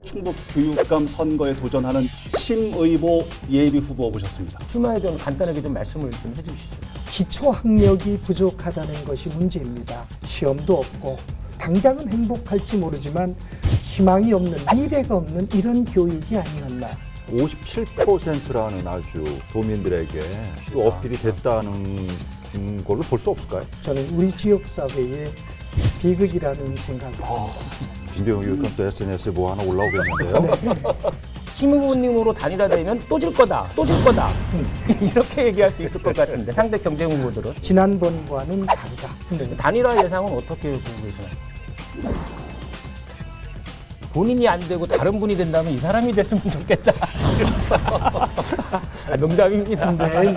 충북 교육감 선거에 도전하는 심의보 예비 후보 모셨습니다. 출마에 대한 간단하게 좀 말씀을 좀 해주시죠. 기초 학력이 부족하다는 것이 문제입니다. 시험도 없고 당장은 행복할지 모르지만 희망이 없는, 미래가 없는 이런 교육이 아니었나. 57%라는 아주 도민들에게 어필이 됐다는 걸로 볼 수 없을까요? 저는 우리 지역 사회의 비극이라는 생각을 합니다. 김병우 교육감 또 SNS에 뭐 하나 올라오겠는데요? 김 후보님으로 단일화되면 또 질 거다, 또 질 거다 이렇게 얘기할 수 있을 것 같은데 상대 경쟁 후보들은 지난번과는 다르다. 단일화 예상은 어떻게 보고 계시나요? 본인이 안 되고 다른 분이 된다면 이 사람이 됐으면 좋겠다. 농담입니다. 네.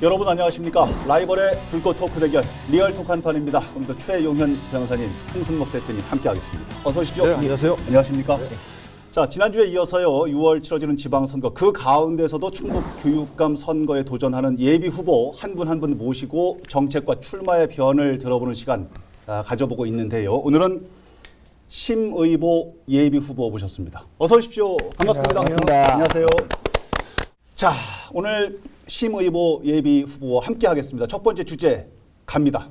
여러분 안녕하십니까? 라이벌의 불꽃 토크 대결 리얼 토크 한판입니다. 오늘도 최용현 변호사님, 홍순목 대표님 함께하겠습니다. 어서 오십시오. 네, 안녕하세요. 안녕하십니까? 자, 지난주에 이어서요 6월 치러지는 지방선거 그 가운데서도 충북 교육감 선거에 도전하는 예비 후보 한 분 한 분 모시고 정책과 출마의 변을 들어보는 시간 가져보고 있는데요. 오늘은 심의보 예비 후보 모셨습니다. 어서 오십시오. 반갑습니다. 안녕하세요. 안녕하세요. 자, 오늘 심의보 예비 후보와 함께 하겠습니다. 첫 번째 주제 갑니다.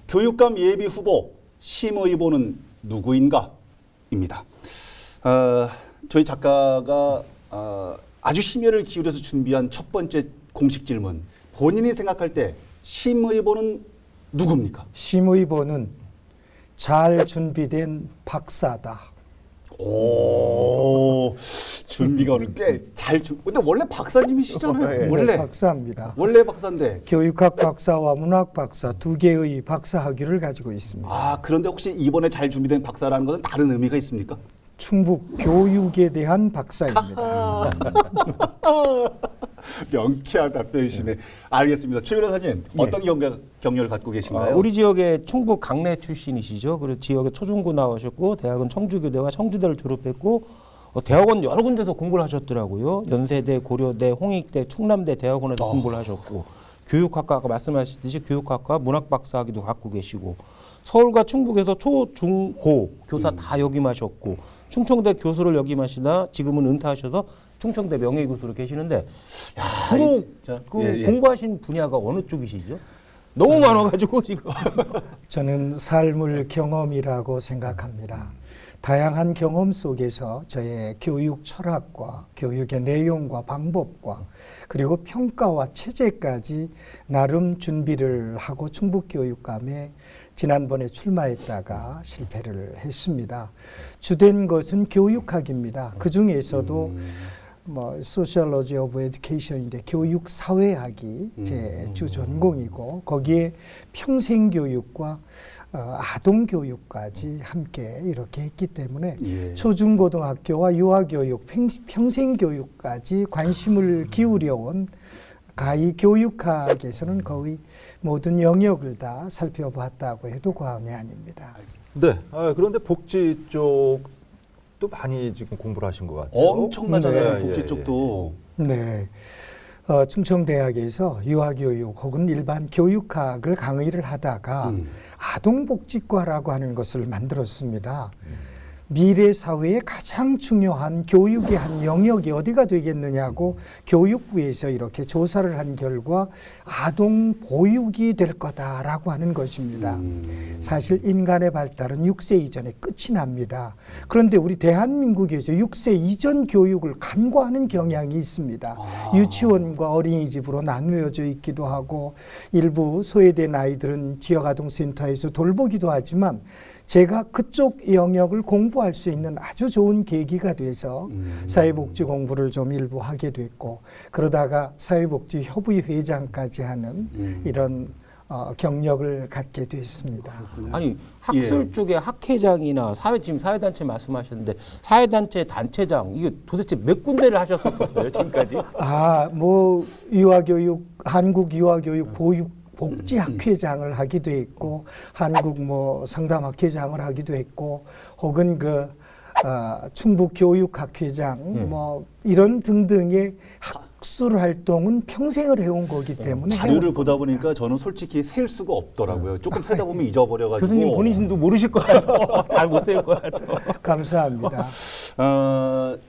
교육감 예비 후보 심의보는 누구인가? 입니다. 저희 작가가 아주 심혈을 기울여서 준비한 첫 번째 공식 질문. 본인이 생각할 때 심의보는 누굽니까? 심의보는 잘 준비된 박사다. 오, 준비가 오늘 꽤 잘 근데 원래 박사님이시잖아요. 원래 박사입니다. 원래 박사인데. 교육학 박사와 문학 박사 두 개의 박사 학위를 가지고 있습니다. 아, 그런데 혹시 이번에 잘 준비된 박사라는 것은 다른 의미가 있습니까? 충북 교육에 대한 박사입니다. 명쾌한 답변이시네. 알겠습니다. 최 변호사님, 어떤 경력을 갖고 계신가요? 우리 지역의 충북 강내 출신이시죠. 그리고 지역에 초중고 나오셨고 대학은 청주교대와 청주대를 졸업했고 대학원 여러 군데서 공부를 하셨더라고요. 연세대, 고려대, 홍익대, 충남대 대학원에서 공부를 하셨고 교육학과 아까 말씀하셨듯이 교육학과 문학 박사 학위도 갖고 계시고 서울과 충북에서 초, 중, 고 교사 다 역임하셨고 충청대 교수를 역임하시다 지금은 은퇴하셔서 충청대 명예교수로 계시는데 주로 공부하신 분야가 어느 쪽이시죠? 너무 많아가지고 지금 저는 삶을 경험이라고 생각합니다. 다양한 경험 속에서 저의 교육 철학과 교육의 내용과 방법과 그리고 평가와 체제까지 나름 준비를 하고 충북교육감에 지난번에 출마했다가 실패를 했습니다. 주된 것은 교육학입니다. 그 중에서도 Sociology of Education인데 교육 사회학이 제 주 전공이고 거기에 평생교육과 아동교육까지 함께 이렇게 했기 때문에 초중고등학교와 유아교육, 평생교육까지 관심을 기울여온 가히 교육학에서는 거의 모든 영역을 다 살펴봤다고 해도 과언이 아닙니다. 네. 그런데 복지 쪽도 많이 지금 공부를 하신 것 같아요. 엄청나잖아요. 복지 쪽도. 네. 충청대학에서 유아교육 혹은 일반 교육학을 강의를 하다가 아동복지과라고 하는 것을 만들었습니다. 미래 사회에 가장 중요한 교육의 한 영역이 어디가 되겠느냐고 교육부에서 이렇게 조사를 한 결과 아동 보육이 될 거다라고 하는 것입니다. 사실 인간의 발달은 6세 이전에 끝이 납니다. 그런데 우리 대한민국에서 6세 이전 교육을 간과하는 경향이 있습니다. 유치원과 어린이집으로 나누어져 있기도 하고 일부 소외된 아이들은 지역아동센터에서 돌보기도 하지만 제가 그쪽 영역을 공부할 수 있는 아주 좋은 계기가 돼서 사회복지 공부를 좀 일부 하게 됐고 그러다가 사회복지협의 회장까지 하는 이런 경력을 갖게 됐습니다. 아니 학술 쪽에 학회장이나 지금 사회단체 말씀하셨는데 사회단체 단체장 이게 도대체 몇 군데를 하셨었어요 지금까지? 유아교육 한국 유아교육 복지학회장을 하기도 했고 한국 상담학회장을 하기도 했고 혹은 충북교육학회장 이런 등등의 학술 활동은 평생을 해온 거기 때문에 자료를 보다 보니까 저는 솔직히 셀 수가 없더라고요. 조금 세다 보면 잊어버려가지고. 교수님 본인도 모르실 것 같아. 잘 못 쓸 것 같아. 감사합니다.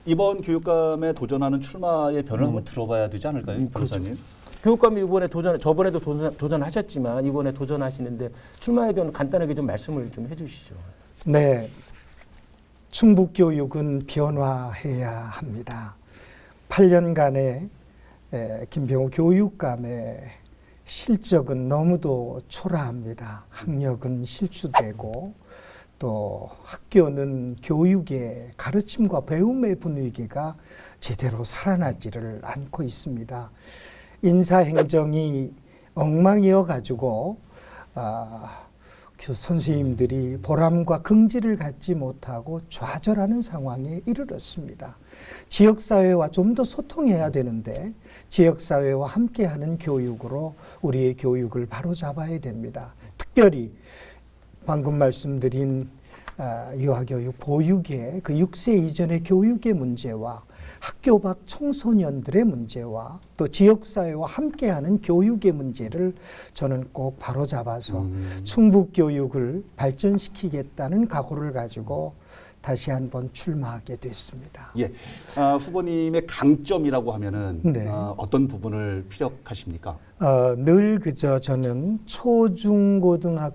이번 교육감에 도전하는 출마의 변을 한번 들어봐야 되지 않을까요, 변호사님? 교육감이 이번에 저번에도 도전하셨지만 이번에 도전하시는데 출마의 변 간단하게 좀 말씀을 좀 해주시죠. 네, 충북 교육은 변화해야 합니다. 8년간의 김병호 교육감의 실적은 너무도 초라합니다. 학력은 실추되고 또 학교는 교육의 가르침과 배움의 분위기가 제대로 살아나지를 않고 있습니다. 인사행정이 엉망이어 가지고 선생님들이 보람과 긍지를 갖지 못하고 좌절하는 상황에 이르렀습니다. 지역사회와 좀 더 소통해야 되는데 지역사회와 함께하는 교육으로 우리의 교육을 바로잡아야 됩니다. 특별히 방금 말씀드린 유아교육 보육의 그 6세 이전의 교육의 문제와 학교 밖 청소년들의 문제와 또 지역사회와 함께하는 교육의 문제를 저는 꼭 바로잡아서 충북교육을 발전시키겠다는 각오를 가지고 다시 한번 출마하게 됐습니다. 예, 후보님의 강점이라고 하면은 네. 어떤 부분을 피력하십니까? 늘 그저 저는 초중고등학교에서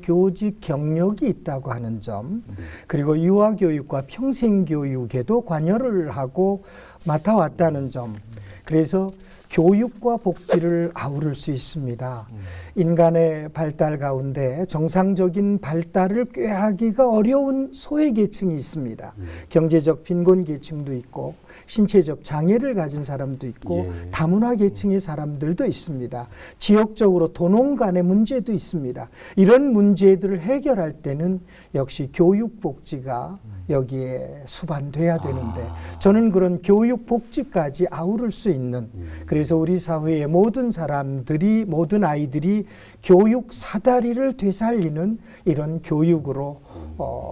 교직 경력이 있다고 하는 점, 그리고 유아교육과 평생교육에도 관여를 하고 맡아왔다는 점, 그래서 교육과 복지를 아우를 수 있습니다. 인간의 발달 가운데 정상적인 발달을 꾀하기가 어려운 소외계층이 있습니다. 경제적 빈곤계층도 있고 신체적 장애를 가진 사람도 있고 예. 다문화계층의 사람들도 있습니다. 지역적으로 도농 간의 문제도 있습니다. 이런 문제들을 해결할 때는 역시 교육복지가 여기에 수반돼야 되는데 저는 그런 교육복지까지 아우를 수 있는, 그래서 우리 사회의 모든 사람들이, 모든 아이들이 교육 사다리를 되살리는 이런 교육으로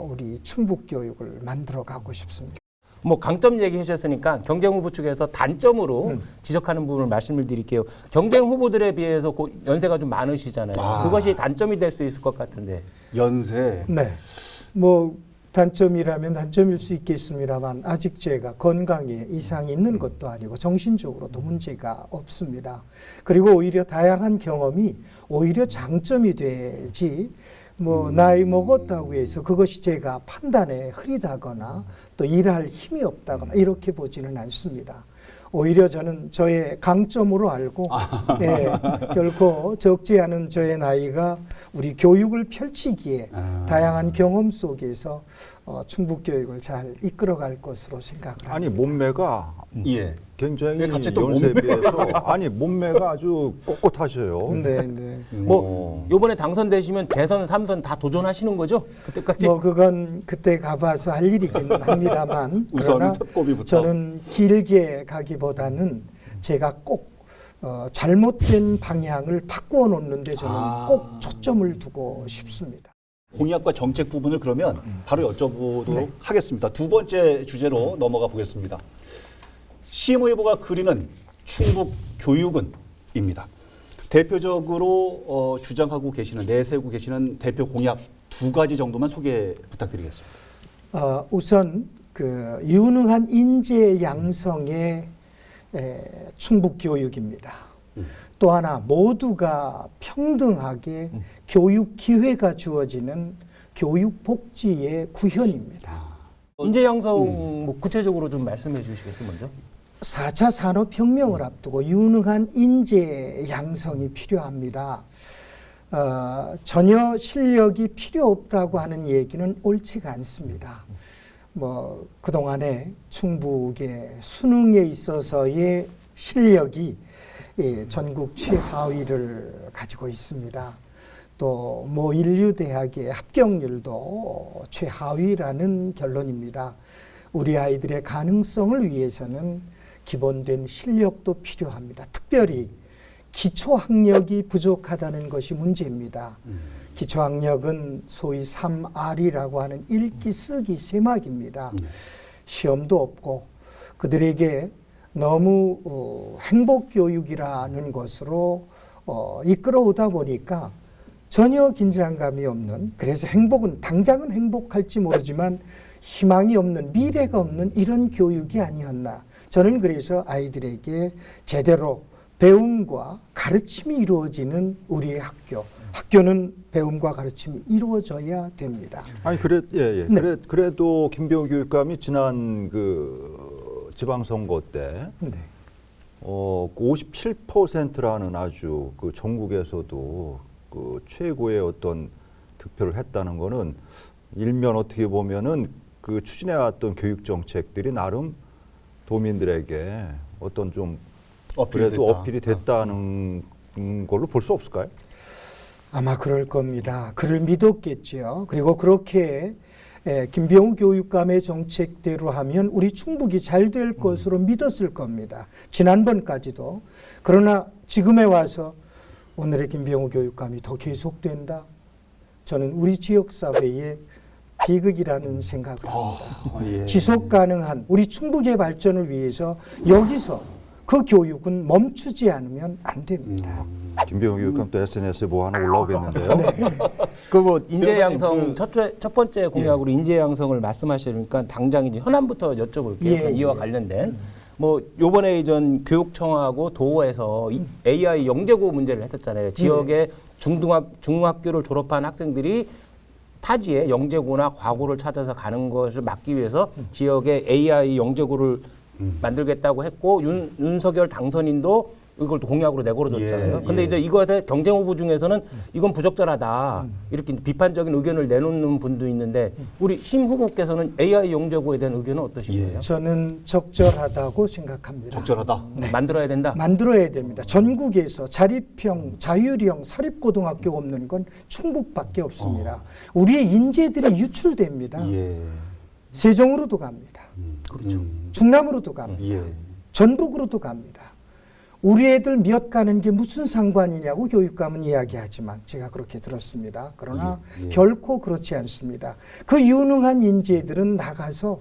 우리 충북교육을 만들어가고 싶습니다. 뭐 강점 얘기하셨으니까 경쟁 후보 측에서 단점으로 지적하는 부분을 말씀을 드릴게요. 경쟁 후보들에 비해서 연세가 좀 많으시잖아요. 그것이 단점이 될 수 있을 것 같은데. 연세. 네, 뭐 단점이라면 단점일 수 있겠습니다만 아직 제가 건강에 이상이 있는 것도 아니고 정신적으로도 문제가 없습니다. 그리고 오히려 다양한 경험이 오히려 장점이 되지, 뭐 나이 먹었다고 해서 그것이 제가 판단에 흐리다거나 또 일할 힘이 없다거나 이렇게 보지는 않습니다. 오히려 저는 저의 강점으로 알고 결코 적지 않은 저의 나이가 우리 교육을 펼치기에 다양한 경험 속에서 충북교육을 잘 이끌어갈 것으로 생각을 합니다. 아니 몸매가 예. 굉장히 왜 갑자기 또 연세에 비해서 아니 몸매가 아주 꼿꼿하셔요. 네, 네. 뭐 이번에 당선되시면 재선, 3선 다 도전하시는 거죠? 그때까지? 뭐 그건 그때 가봐서 할 일이긴 합니다만 우선 그러나 첫 고비부터. 저는 길게 가기보다는 제가 꼭 잘못된 방향을 바꾸어 놓는데 저는 꼭 초점을 두고 싶습니다. 공약과 정책 부분을 그러면 바로 여쭤보도록 하겠습니다. 두 번째 주제로 넘어가 보겠습니다. 시모 후보가 그리는 충북 교육은입니다. 대표적으로 주장하고 계시는, 내세우고 계시는 대표 공약 두 가지 정도만 소개 부탁드리겠습니다. 우선 그 유능한 인재 양성의 충북 교육입니다. 또 하나 모두가 평등하게 교육 기회가 주어지는 교육 복지의 구현입니다. 인재 양성 뭐 구체적으로 좀 말씀해 주시겠어요, 먼저? 4차 산업혁명을 앞두고 유능한 인재 양성이 필요합니다. 전혀 실력이 필요 없다고 하는 얘기는 옳지가 않습니다. 뭐 그동안에 충북의 수능에 있어서의 실력이 전국 최하위를 가지고 있습니다. 또 모 인류대학의 합격률도 최하위라는 결론입니다. 우리 아이들의 가능성을 위해서는 기본된 실력도 필요합니다. 특별히 기초학력이 부족하다는 것이 문제입니다. 기초학력은 소위 3R이라고 하는 읽기, 쓰기, 세막입니다. 시험도 없고 그들에게 너무 행복 교육이라는 것으로 이끌어오다 보니까 전혀 긴장감이 없는, 그래서 행복은 당장은 행복할지 모르지만 희망이 없는, 미래가 없는 이런 교육이 아니었나. 저는 그래서 아이들에게 제대로 배움과 가르침이 이루어지는 우리의 학교는 배움과 가르침이 이루어져야 됩니다. 아니 예. 네. 그래도 김병우 교육감이 지난 그 지방선거 때 네. 57%라는 아주 그 전국에서도 그 최고의 어떤 득표를 했다는 거는 일면 어떻게 보면은 그 추진해왔던 교육 정책들이 나름 도민들에게 어떤 좀 그래도 어필이 됐다는 걸로 볼 수 없을까요? 아마 그럴 겁니다. 그를 믿었겠지요. 그리고 그렇게 김병우 교육감의 정책대로 하면 우리 충북이 잘 될 것으로 믿었을 겁니다. 지난번까지도. 그러나 지금에 와서 오늘의 김병우 교육감이 더 계속된다. 저는 우리 지역사회의 비극이라는 생각을 합니다. 예. 지속 가능한 우리 충북의 발전을 위해서 여기서 그 교육은 멈추지 않으면 안 됩니다. 김병우 교육감 또 SNS에 뭐 하나 올라오겠는데요. 그 뭐 인재 양성 변호사님, 첫 번째 공약으로 인재 양성을 말씀하시니까 당장 이제 현안부터 여쭤볼게요. 예, 이와 관련된 뭐 요번에 이전 교육청하고 도에서 AI 영재고 문제를 했었잖아요. 지역의 중학교를 졸업한 학생들이 타지에 영재고나 과고를 찾아서 가는 것을 막기 위해서 지역에 AI 영재고를 만들겠다고 했고 윤석열 당선인도 이걸 또 공약으로 내걸어줬잖아요. 근데 이제 이것에 경쟁 후보 중에서는 이건 부적절하다 이렇게 비판적인 의견을 내놓는 분도 있는데 우리 심 후보께서는 AI 영재고에 대한 의견은 어떠신가요? 저는 적절하다고 생각합니다. 적절하다. 만들어야 된다. 만들어야 됩니다. 전국에서 자립형, 자율형 사립고등학교 없는 건 충북밖에 없습니다. 우리의 인재들이 유출됩니다. 예. 세종으로도 갑니다. 그렇죠. 충남으로도 갑니다. 예. 전북으로도 갑니다. 우리 애들 몇 가는 게 무슨 상관이냐고 교육감은 이야기하지만 제가 그렇게 들었습니다. 그러나 결코 그렇지 않습니다. 그 유능한 인재들은 나가서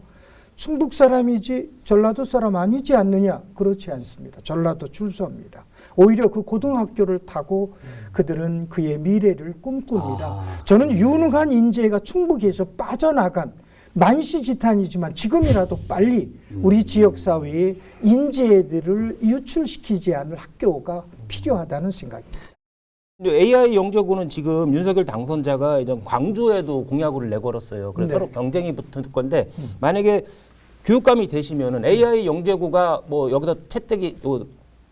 충북 사람이지 전라도 사람 아니지 않느냐? 그렇지 않습니다. 전라도 출소입니다. 오히려 그 고등학교를 타고 그들은 그의 미래를 꿈꿉니다. 저는 유능한 인재가 충북에서 빠져나간 만시지탄이지만 지금이라도 빨리 우리 지역사회에 인재들을 유출시키지 않을 학교가 필요하다는 생각입니다. AI 영재고는 지금 윤석열 당선자가 이제 광주에도 공약을 내걸었어요. 그래서 네. 서로 경쟁이 붙을 건데 만약에 교육감이 되시면은 AI 영재고가 뭐 여기서 채택이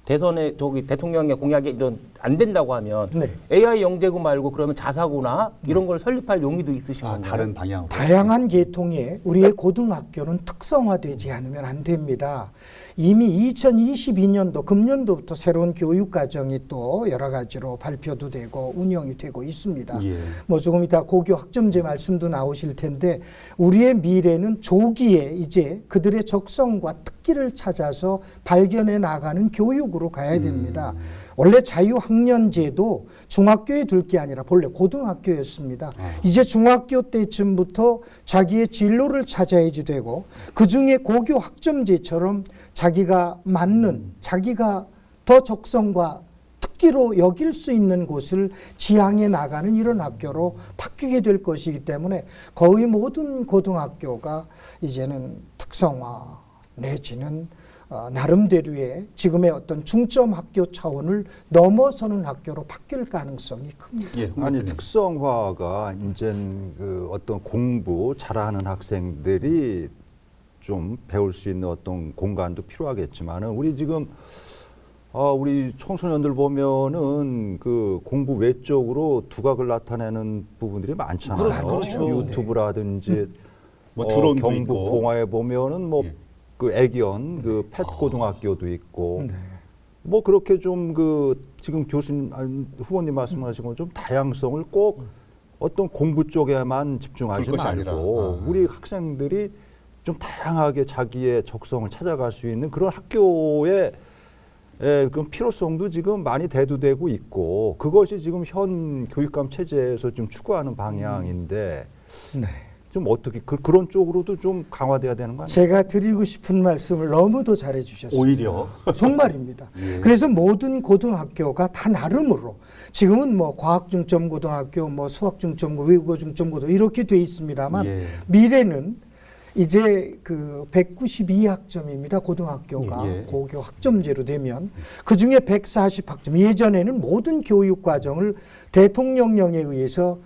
대선에 대통령의 공약이 안 된다고 하면 네. AI 영재고 말고 그러면 자사고나 이런 걸 설립할 용의도 있으신 건가요? 다른 방향으로. 다양한 계통의 우리의 고등학교는 특성화되지 않으면 안 됩니다. 이미 2022년도 금년도부터 새로운 교육과정이 또 여러 가지로 발표도 되고 운영이 되고 있습니다. 예. 뭐 조금 이따 고교 학점제 말씀도 나오실 텐데 우리의 미래는 조기에 이제 그들의 적성과 특기를 찾아서 발견해 나가는 교육으로 가야 됩니다. 원래 자유학년제도 중학교에 둘 게 아니라 본래 고등학교였습니다. 이제 중학교 때쯤부터 자기의 진로를 찾아야지 되고 그중에 고교 학점제처럼 자기가 맞는 자기가 더 적성과 특기로 여길 수 있는 곳을 지향해 나가는 이런 학교로 바뀌게 될 것이기 때문에 거의 모든 고등학교가 이제는 특성화 내지는 나름대로의 지금의 어떤 중점 학교 차원을 넘어서는 학교로 바뀔 가능성이 큽니다. 예. 아니 특성화가 이제 그 어떤 공부 잘하는 학생들이 좀 배울 수 있는 어떤 공간도 필요하겠지만은 우리 지금 우리 청소년들 보면은 그 공부 외적으로 두각을 나타내는 부분들이 많잖아요. 그렇죠. 유튜브라든지 뭐 드론도 경북 있고. 봉화에 보면은 뭐 예. 그 애기원 그 펫 고등학교도 있고 네. 뭐 그렇게 좀 그 지금 교수님 후보님 말씀하신 것좀 다양성을 꼭 어떤 공부 쪽에만 집중하지 둘 것이 말고 아니라. 우리 학생들이 좀 다양하게 자기의 적성을 찾아갈 수 있는 그런 학교의 그 필요성도 지금 많이 대두되고 있고 그것이 지금 현 교육감 체제에서 좀 추구하는 방향인데 네. 좀 어떻게 그런 쪽으로도 좀 강화돼야 되는 거 아니에요? 제가 드리고 싶은 말씀을 너무도 잘해 주셨습니다. 오히려 정말입니다. 예. 그래서 모든 고등학교가 다 나름으로 지금은 뭐 과학 중점 고등학교, 뭐 수학 중점, 외국어 중점 고등 이렇게 돼 있습니다만 예. 미래는 이제 그 192학점입니다. 고등학교가 예. 고교 학점제로 되면 그 중에 140학점. 예전에는 모든 교육 과정을 대통령령에 의해서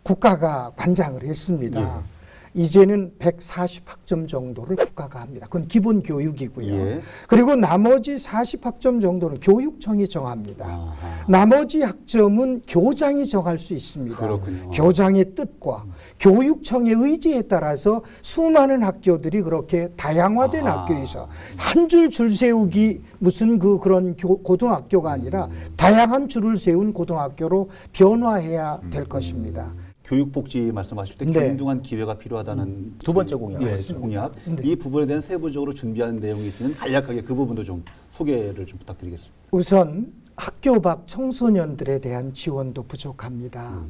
국가가 관장을 했습니다. 예. 이제는 140학점 정도를 국가가 합니다. 그건 기본 교육이고요. 예. 그리고 나머지 40학점 정도는 교육청이 정합니다. 아하. 나머지 학점은 교장이 정할 수 있습니다. 그렇군요. 교장의 뜻과 교육청의 의지에 따라서 수많은 학교들이 그렇게 다양화된 아하. 학교에서 한 줄 줄 세우기 무슨 그런 고등학교가 아니라 다양한 줄을 세운 고등학교로 변화해야 될 것입니다. 교육복지 말씀하실 때 네. 균등한 기회가 필요하다는 두 번째 공약. 예, 공약. 네. 이 부분에 대한 세부적으로 준비한 내용이 있으면 간략하게 그 부분도 좀 소개를 좀 부탁드리겠습니다. 우선 학교 밖 청소년들에 대한 지원도 부족합니다.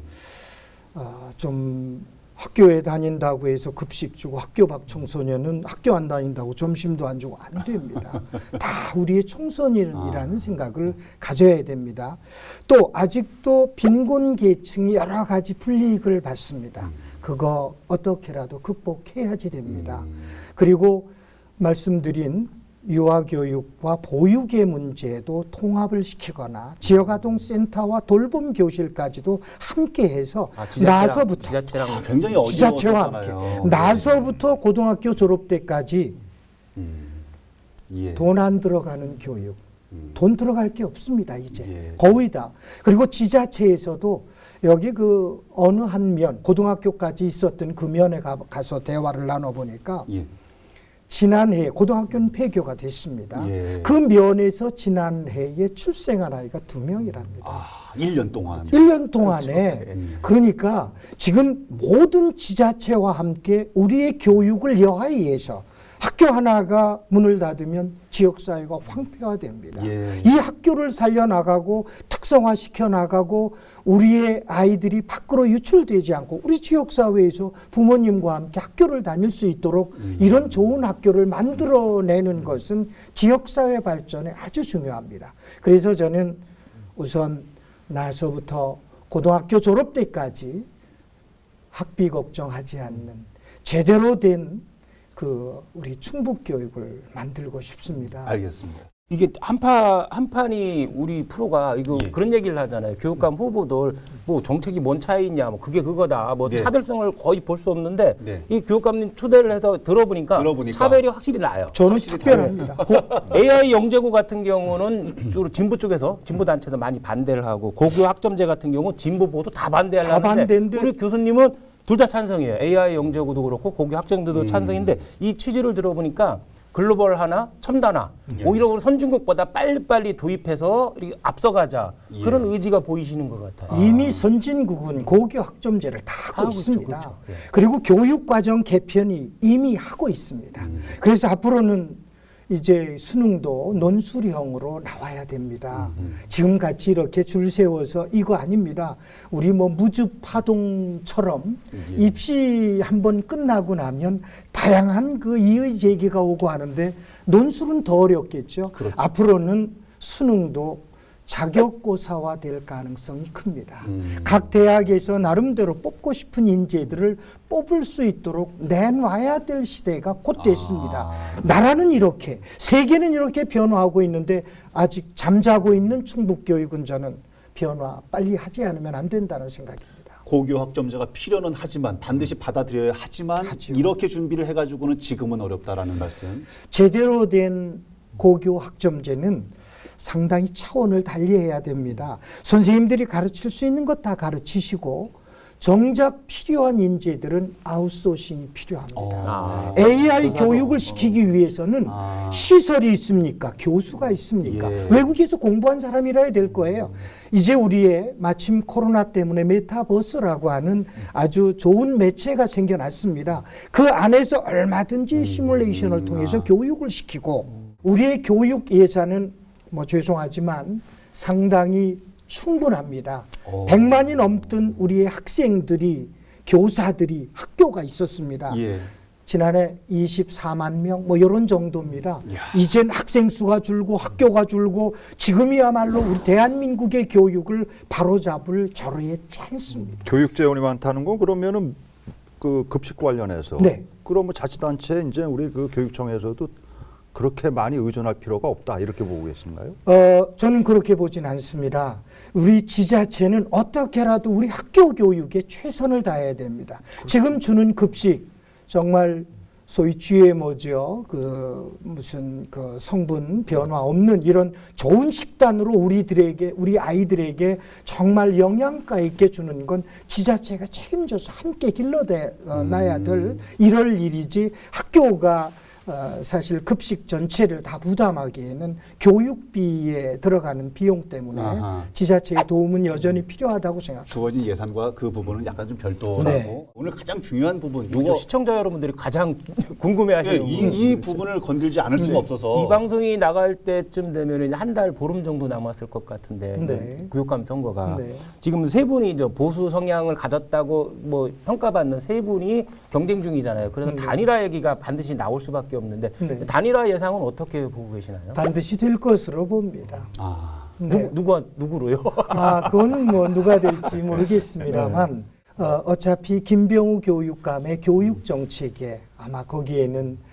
좀 학교에 다닌다고 해서 급식 주고 학교 밖 청소년은 학교 안 다닌다고 점심도 안 주고 안 됩니다. 다 우리의 청소년이라는 생각을 가져야 됩니다. 또 아직도 빈곤 계층이 여러 가지 불이익을 받습니다. 그거 어떻게라도 극복해야지 됩니다. 그리고 말씀드린 유아교육과 보육의 문제도 통합을 시키거나 지역아동센터와 돌봄교실까지도 함께해서 나서부터 지자체랑 굉장히 지자체와 함께 어려웠잖아요. 나서부터 고등학교 졸업 때까지 예. 돈 안 들어가는 교육, 돈 들어갈 게 없습니다 이제 예. 거의 다. 그리고 지자체에서도 여기 그 어느 한 면 고등학교까지 있었던 그 면에 가서 대화를 나눠보니까 예. 지난해 고등학교는 폐교가 됐습니다. 예. 그 면에서 지난해에 출생한 아이가 2명이랍니다. 아, 1년 동안. 1년 동안에 그러니까 지금 모든 지자체와 함께 우리의 교육을 여하위해서 학교 하나가 문을 닫으면 지역사회가 황폐화됩니다. 예. 이 학교를 살려나가고 특성화시켜 나가고 우리의 아이들이 밖으로 유출되지 않고 우리 지역사회에서 부모님과 함께 학교를 다닐 수 있도록 이런 좋은 학교를 만들어내는 것은 지역사회 발전에 아주 중요합니다. 그래서 저는 우선 나서부터 고등학교 졸업 때까지 학비 걱정하지 않는 제대로 된 우리 충북 교육을 만들고 싶습니다. 알겠습니다. 이게 한 판이 우리 프로가 이거 예. 그런 얘기를 하잖아요. 교육감 후보들 뭐 정책이 뭔 차이 있냐, 뭐 그게 그거다, 뭐 예. 차별성을 거의 볼 수 없는데 네. 이 교육감님 초대를 해서 들어보니까 차별이 확실히 나요. 저는 특별합니다. AI 영재고 같은 경우는 주로 진보 쪽에서 진보 단체에서 많이 반대를 하고 고교 학점제 같은 경우 진보 보도 다 반대하려는데 반대인데 우리 교수님은 둘 다 찬성이에요. AI 영재고도 그렇고 고교 학점제도 찬성인데 이 취지를 들어보니까 글로벌 하나, 첨단화 오히려 우리 선진국보다 빨리빨리 도입해서 이렇게 앞서가자 그런 의지가 보이시는 것 같아요. 이미 선진국은 고교 학점제를 다 하고 있습니다. 그렇죠. 네. 그리고 교육과정 개편이 이미 하고 있습니다. 그래서 앞으로는 이제 수능도 논술형으로 나와야 됩니다. 지금같이 이렇게 줄 세워서 이거 아닙니다. 우리 뭐 무주파동처럼 입시 한번 끝나고 나면 다양한 그 이의 제기가 오고 하는데 논술은 더 어렵겠죠. 그렇죠. 앞으로는 수능도 자격고사화 될 가능성이 큽니다. 각 대학에서 나름대로 뽑고 싶은 인재들을 뽑을 수 있도록 내놔야 될 시대가 곧 됐습니다. 나라는 이렇게, 세계는 이렇게 변화하고 있는데 아직 잠자고 있는 충북교육은 저는 변화 빨리 하지 않으면 안 된다는 생각입니다. 고교 학점제가 필요는 하지만 반드시 받아들여야 하지만 하죠. 이렇게 준비를 해가지고는 지금은 어렵다라는 말씀. 제대로 된 고교 학점제는 상당히 차원을 달리해야 됩니다. 선생님들이 가르칠 수 있는 것 다 가르치시고 정작 필요한 인재들은 아웃소싱이 필요합니다. AI 교육을 시키기 위해서는 시설이 있습니까? 교수가 있습니까? 예. 외국에서 공부한 사람이라야 될 거예요. 이제 우리의 마침 코로나 때문에 메타버스라고 하는 아주 좋은 매체가 생겨났습니다. 그 안에서 얼마든지 시뮬레이션을 통해서 교육을 시키고 우리의 교육 예산은 뭐 죄송하지만 상당히 충분합니다. 100만이 넘던 우리의 학생들이 교사들이 학교가 있었습니다. 예. 지난해 24만 명 뭐 이런 정도입니다. 이젠 학생 수가 줄고 학교가 줄고 지금이야말로 우리 대한민국의 교육을 바로잡을 절호했지 않습니다. 교육 재원이 많다는 건 그러면은 그 급식 관련해서 네. 그러면 자치단체 이제 우리 그 교육청에서도 그렇게 많이 의존할 필요가 없다 이렇게 보고 계신가요? 저는 그렇게 보진 않습니다. 우리 지자체는 어떻게라도 우리 학교 교육에 최선을 다해야 됩니다. 지금 주는 급식 정말 소위 GMO죠. 그 무슨 그 성분 변화 없는 이런 좋은 식단으로 우리 아이들에게 정말 영양가 있게 주는 건 지자체가 책임져서 함께 길러내야 될 이럴 일이지 학교가 사실 급식 전체를 다 부담하기에는 교육비에 들어가는 비용 때문에 아하. 지자체의 도움은 여전히 필요하다고 생각합니다. 주어진 예산과 그 부분은 약간 좀 별도라고. 네. 오늘 가장 중요한 부분, 요거 요거 시청자 여러분들이 가장 궁금해하시는 이 부분을 건들지 않을 수가 없어서 이 방송이 나갈 때쯤 되면 한 달 보름 정도 남았을 것 같은데 네. 교육감 선거가 네. 지금 세 분이 이제 보수 성향을 가졌다고 뭐 평가받는 세 분이 경쟁 중이잖아요. 그래서 단일화 얘기가 반드시 나올 수밖에 없는데 네. 단일화 예상은 어떻게 보고 계시나요? 반드시 될 것으로 봅니다. 아, 네. 누구로요? 그건 뭐 누가 될지 모르겠습니다만 어차피 김병우 교육감의 교육 정책에 아마 거기에는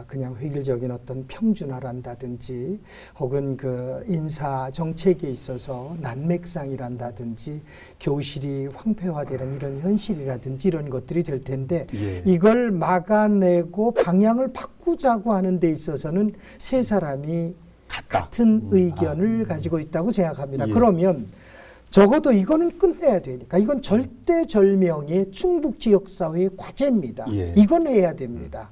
그냥 획일적인 어떤 평준화란다든지 혹은 그 인사 정책에 있어서 난맥상이란다든지 교실이 황폐화되는 이런 현실이라든지 이런 것들이 될 텐데 예. 이걸 막아내고 방향을 바꾸자고 하는 데 있어서는 세 사람이 같은 의견을 가지고 있다고 생각합니다. 예. 그러면 적어도 이거는 끝내야 되니까 이건 절대절명의 충북 지역사회의 과제입니다. 예. 이건 해야 됩니다.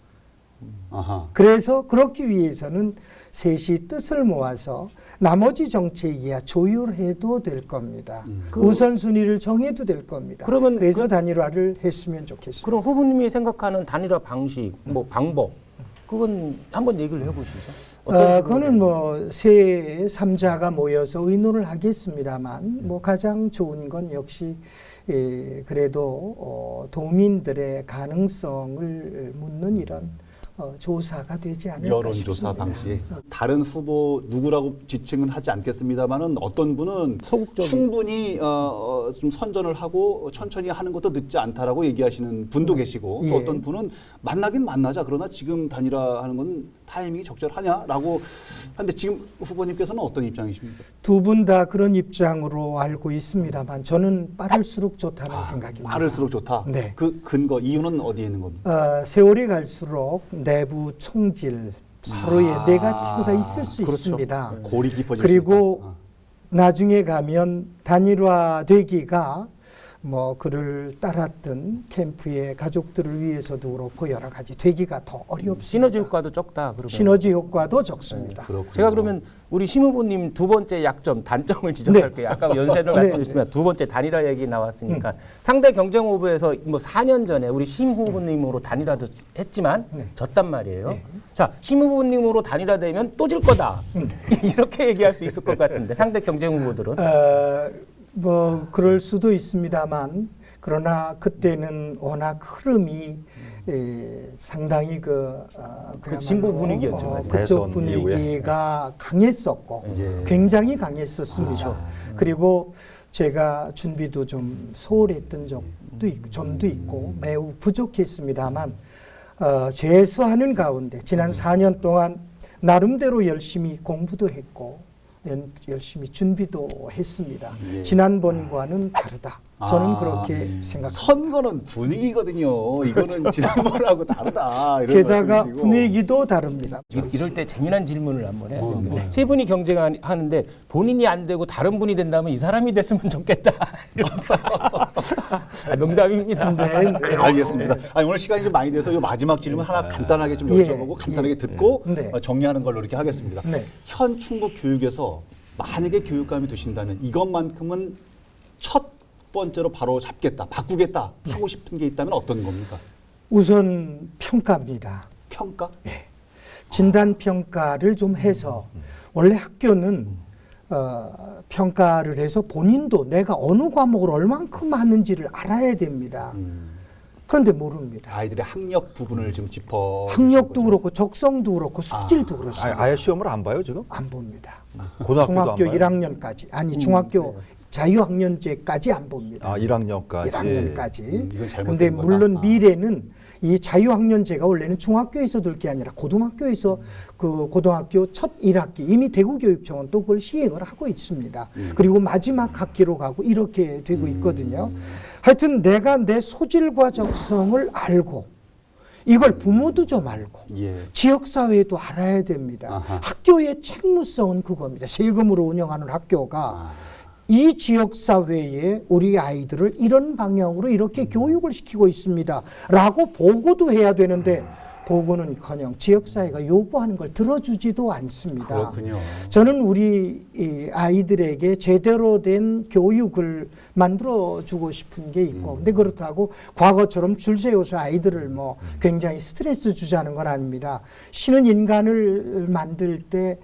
아하. 그래서 그렇기 위해서는 셋이 뜻을 모아서 나머지 정책이야 조율해도 될 겁니다. 우선순위를 정해도 될 겁니다. 그러면 그래서 단일화를 했으면 좋겠습니다. 그럼 후보님이 생각하는 단일화 방식, 뭐 방법 그건 한번 얘기를 해보시죠. 그거는 뭐 세 3자가 모여서 의논을 하겠습니다만 뭐 가장 좋은 건 역시 그래도 도민들의 가능성을 묻는 이런 조사가 되지 않을까 여론조사 싶습니다. 방식. 다른 후보 누구라고 지칭은 하지 않겠습니다만은 어떤 분은 소극적인. 충분히 좀 선전을 하고 천천히 하는 것도 늦지 않다라고 얘기하시는 분도 계시고 또 예. 어떤 분은 만나긴 만나자 그러나 지금 단일화하는 건 타이밍이 적절하냐라고 하는데 지금 후보님께서는 어떤 입장이십니까? 두 분 다 그런 입장으로 알고 있습니다만 저는 빠를수록 좋다는 생각입니다. 빠를수록 좋다. 네. 그 근거 이유는 어디에 있는 겁니까? 세월이 갈수록 내부 총질 서로의 네거티브가 있을 수 그렇죠. 있습니다. 골이 깊어질 그리고 수 있다. 나중에 가면 단일화되기가 뭐 그를 따랐던 캠프의 가족들을 위해서도 그렇고 여러 가지 되기가 더 어렵습니다. 시너지 효과도 적다. 그러면. 시너지 효과도 적습니다. 그렇군요. 제가 그러면 우리 심 후보님 두 번째 약점, 단점을 지적할게요. 아까 연세를 네. 말씀하셨지만 두 번째 단일화 얘기 나왔으니까 상대 경쟁 후보에서 뭐 4년 전에 우리 심 후보님으로 단일화도 했지만 졌단 말이에요. 자, 심 후보님으로 단일화되면 또 질 거다. 이렇게 얘기할 수 있을 것 같은데 상대 경쟁 후보들은. 뭐 그럴 수도 있습니다만 그러나 그때는 워낙 흐름이 상당히 그 진보 분위기였죠. 그쪽 대선 분위기가 강했었고 예. 굉장히 강했었습니다. 그리고 제가 준비도 좀 소홀했던 점도 있고 매우 부족했습니다만 재수하는 가운데 지난 4년 동안 나름대로 열심히 공부도 했고 열심히 준비도 했습니다. 예. 지난번과는 다르다. 저는 그렇게 생각합니다. 선거는 분위기거든요. 이거는 지난번하고 다르다. 이런 게다가 말씀이시고. 분위기도 다릅니다. 이럴 때 재미난 질문을 한번 해야 되는데 세 분이 경쟁하는데 본인이 안 되고 다른 분이 된다면 이 사람이 됐으면 좋겠다. 농담입니다. 네, 네. 알겠습니다. 아니, 오늘 시간이 좀 많이 돼서 이 마지막 질문 하나 간단하게 좀 여쭤보고 간단하게 듣고 네. 정리하는 걸로 이렇게 하겠습니다. 네. 현 충북 교육에서 만약에 교육감이 되신다면 이것만큼은 첫 번째로 바로 잡겠다, 바꾸겠다 하고 싶은 게 있다면 어떤 겁니까? 우선 평가입니다. 평가? 진단 평가를 좀 해서 원래 학교는 평가를 해서 본인도 내가 어느 과목을 얼만큼 하는지를 알아야 됩니다. 그런데 모릅니다. 아이들의 학력 부분을 지금 짚어. 학력도 그렇고 적성도 그렇고 숙질도 그렇습니다. 아예 시험을 안 봐요 지금? 안 봅니다. 고등학교도 안 중학교 봐요? 1학년까지 아니 중학교 자유학년제까지 안 봅니다. 아 1학년까지. 1학년까지. 이건 잘못된 근데 거다. 물론 미래는 이 자유학년제가 원래는 중학교에서 들 게 아니라 고등학교에서 그 고등학교 첫 1학기 이미 대구교육청은 또 그걸 시행을 하고 있습니다. 그리고 마지막 학기로 가고 이렇게 되고 있거든요. 하여튼 내가 내 소질과 적성을 알고 이걸 부모도 좀 알고 예. 지역사회도 알아야 됩니다. 아하. 학교의 책무성은 그겁니다. 세금으로 운영하는 학교가 이 지역사회에 우리 아이들을 이런 방향으로 이렇게 교육을 시키고 있습니다. 라고 보고도 해야 되는데 보고는커녕 지역사회가 요구하는 걸 들어주지도 않습니다. 그렇군요. 저는 우리 이 아이들에게 제대로 된 교육을 만들어주고 싶은 게 있고 근데 그렇다고 과거처럼 줄 세워서 아이들을 뭐 굉장히 스트레스 주자는 건 아닙니다. 신은 인간을 만들 때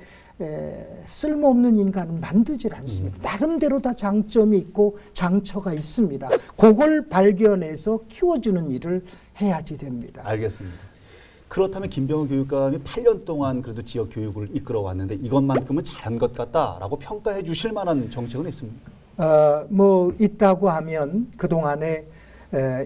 쓸모없는 인간은 만들질 않습니다. 나름대로 다 장점이 있고 장처가 있습니다. 그걸 발견해서 키워주는 일을 해야지 됩니다. 알겠습니다. 그렇다면 김병우 교육감이 8년 동안 그래도 지역 교육을 이끌어 왔는데 이것만큼은 잘한 것 같다라고 평가해 주실 만한 정책은 있습니까? 뭐 있다고 하면 그동안에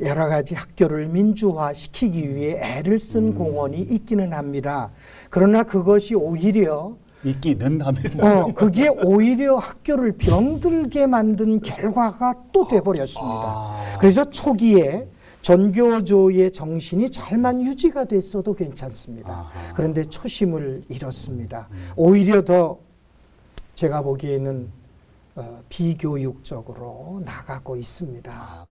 여러 가지 학교를 민주화시키기 위해 애를 쓴 공헌이 있기는 합니다. 그러나 그것이 오히려 있기는 합니다. 그게 오히려 학교를 병들게 만든 결과가 또 돼버렸습니다. 그래서 초기에 전교조의 정신이 잘만 유지가 됐어도 괜찮습니다. 그런데 초심을 잃었습니다. 오히려 더 제가 보기에는 비교육적으로 나가고 있습니다.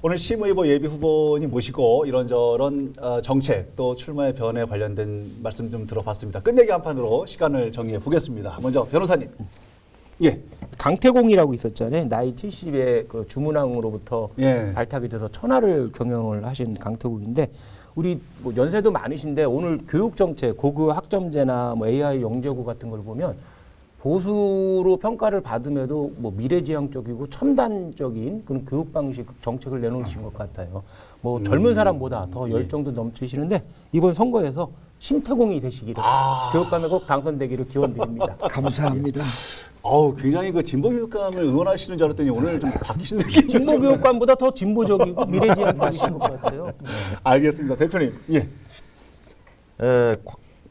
오늘 심의보 예비 후보님 모시고 이런저런 정책 또 출마의 변에 관련된 말씀 좀 들어봤습니다. 끝내기 한 판으로 시간을 정리해 보겠습니다. 먼저 변호사님. 예. 강태공이라고 있었잖아요. 나이 70의 그 주문왕으로부터 예. 발탁이 돼서 천하를 경영을 하신 강태공인데 우리 뭐 연세도 많으신데 오늘 교육 정책, 고교 학점제나 뭐 AI 영재고 같은 걸 보면 보수로 평가를 받음에도 뭐 미래지향적이고 첨단적인 그런 교육 방식 정책을 내놓으신 것 같아요. 뭐 젊은 사람보다 더 열정도 넘치시는데 이번 선거에서 심태공이 되시기를 교육감에 꼭 당선되기를 기원드립니다. 감사합니다. 굉장히 그 진보 교육감을 응원하시는 줄 알았더니 오늘 좀 바뀌신 느낌이 진보 교육감보다 더 진보적이고 미래지향적이신 것 같아요. 알겠습니다. 대표님. 예.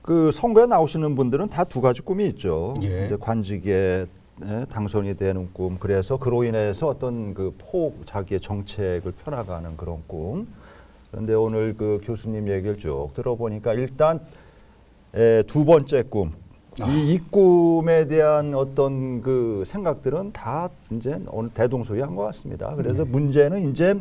그 선거에 나오시는 분들은 다 두 가지 꿈이 있죠. 예. 이제 관직에 당선이 되는 꿈. 그래서 그로 인해서 어떤 그 자기의 정책을 펴나가는 그런 꿈. 그런데 오늘 그 교수님 얘기를 쭉 들어보니까 일단 두 번째 꿈. 이 꿈에 대한 어떤 그 생각들은 다 이제 오늘 대동소이한 것 같습니다. 그래서 문제는 이제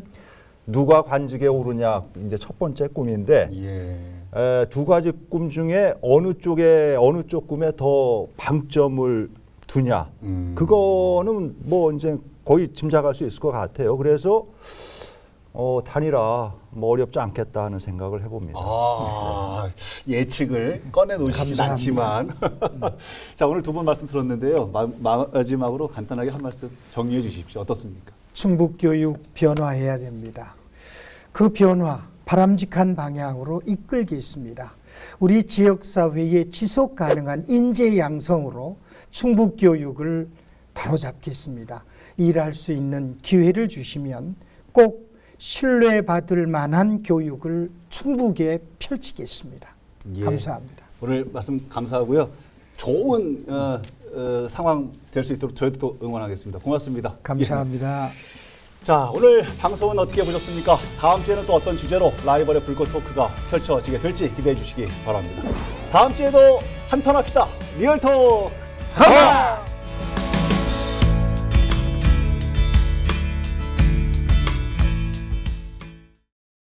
누가 관직에 오르냐 이제 첫 번째 꿈인데 예. 두 가지 꿈 중에 어느 쪽 꿈에 더 방점을 두냐 그거는 뭐 이제 거의 짐작할 수 있을 것 같아요. 그래서 단일화 뭐 어렵지 않겠다 하는 생각을 해봅니다. 예측을 꺼내놓으시진 않지만 자 오늘 두 분 말씀 들었는데요. 마지막으로 간단하게 한 말씀 정리해 주십시오. 어떻습니까? 충북교육 변화해야 됩니다. 그 변화 바람직한 방향으로 이끌겠습니다. 우리 지역사회의 지속 가능한 인재 양성으로 충북교육을 바로잡겠습니다. 일할 수 있는 기회를 주시면 꼭 신뢰받을 만한 교육을 충북에 펼치겠습니다. 예. 감사합니다. 오늘 말씀 감사하고요. 좋은 상황 될 수 있도록 저희도 또 응원하겠습니다. 고맙습니다. 감사합니다. 자, 오늘 방송은 어떻게 보셨습니까? 다음 주에는 또 어떤 주제로 라이벌의 불꽃 토크가 펼쳐지게 될지 기대해 주시기 바랍니다. 다음 주에도 한판 합시다. 리얼톡. 하나!